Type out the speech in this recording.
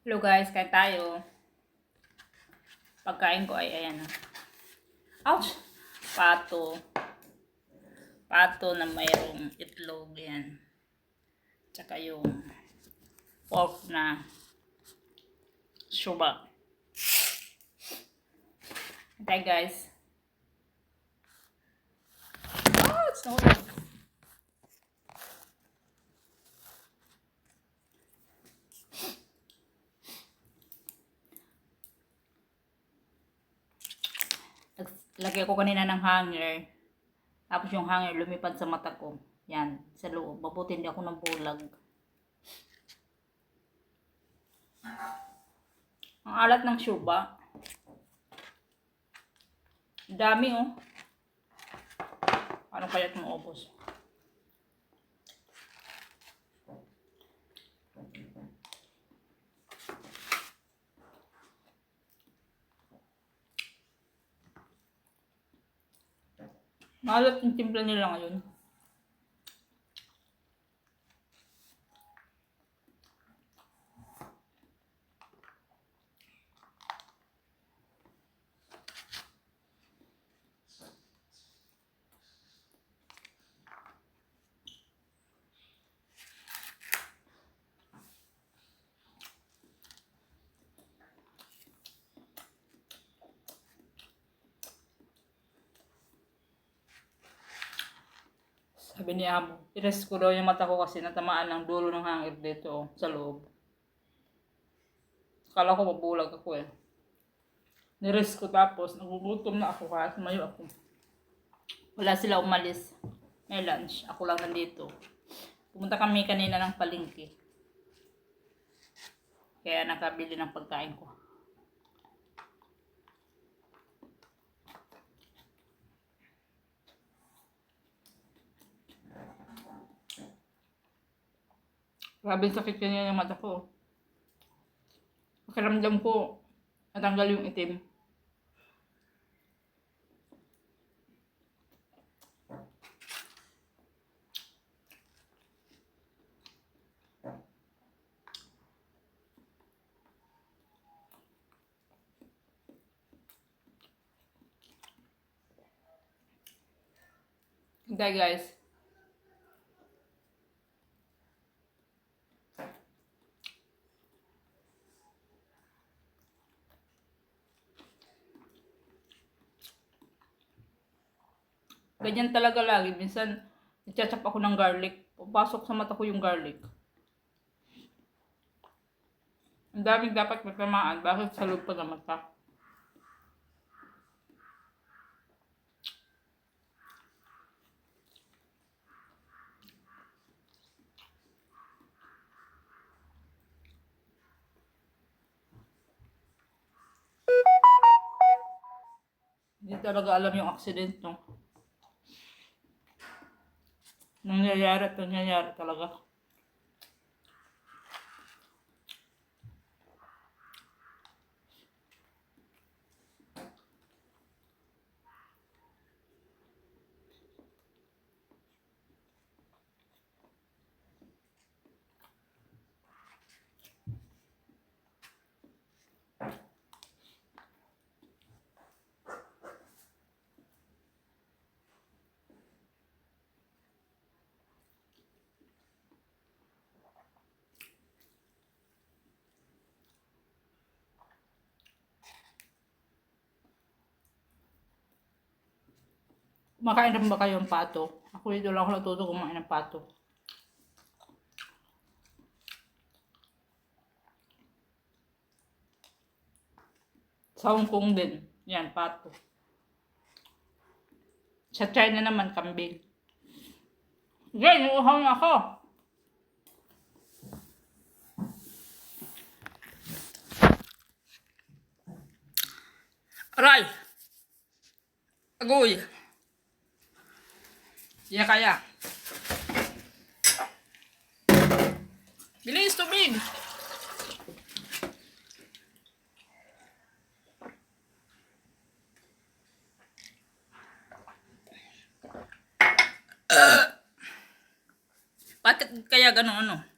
Hello guys, kain tayo. Pagkain ko ay ayan. Ouch! Pato. Pato na mayroong itlog yan. Tsaka yung pork na suba. Okay guys. Oh, it's no good. Lagay ko kanina ng hanger. Tapos yung hanger lumipad sa mata ko. Yan, sa loob. Mabuti hindi ako nabulag. Ang alat ng suba. Dami oh. Ano kaya't maubos? Malat yung timpla nila ngayon. Sabi ni Amo, i-rest ko daw yung mata ko kasi natamaan ng dulo ng hangir dito oh, sa loob. Akala ko mabulag ako eh. Ni-rest ko tapos nagugutom na ako kasi mayo ako. Wala sila umalis. May lunch. Ako lang nandito. Pumunta kami kanina ng palengke. Kaya nakabili ng pagkain ko. Grabe sakit kanina yung mata ko. Pakiramdam ko, natanggal yung itim. Okay guys. Ganyan talaga lagi. Minsan, nagchachap ako ng garlic. Papasok sa mata ko yung garlic. Ang daming dapat matamaan. Bakit sa loob pa ng mata? Hindi talaga alam yung accident, no? Nangyayari at nangyayari talaga. Kumakain rin ba kayo ng pato? Ako dito lang ako natuto kumain ng pato. Sa Hong Kong din. Yan, pato. Sa China naman, kambing. Yan, iuhaw na ako. Aray! Agoy! Yan kaya. Bilis, tubig! Bakit kaya gano'n ano?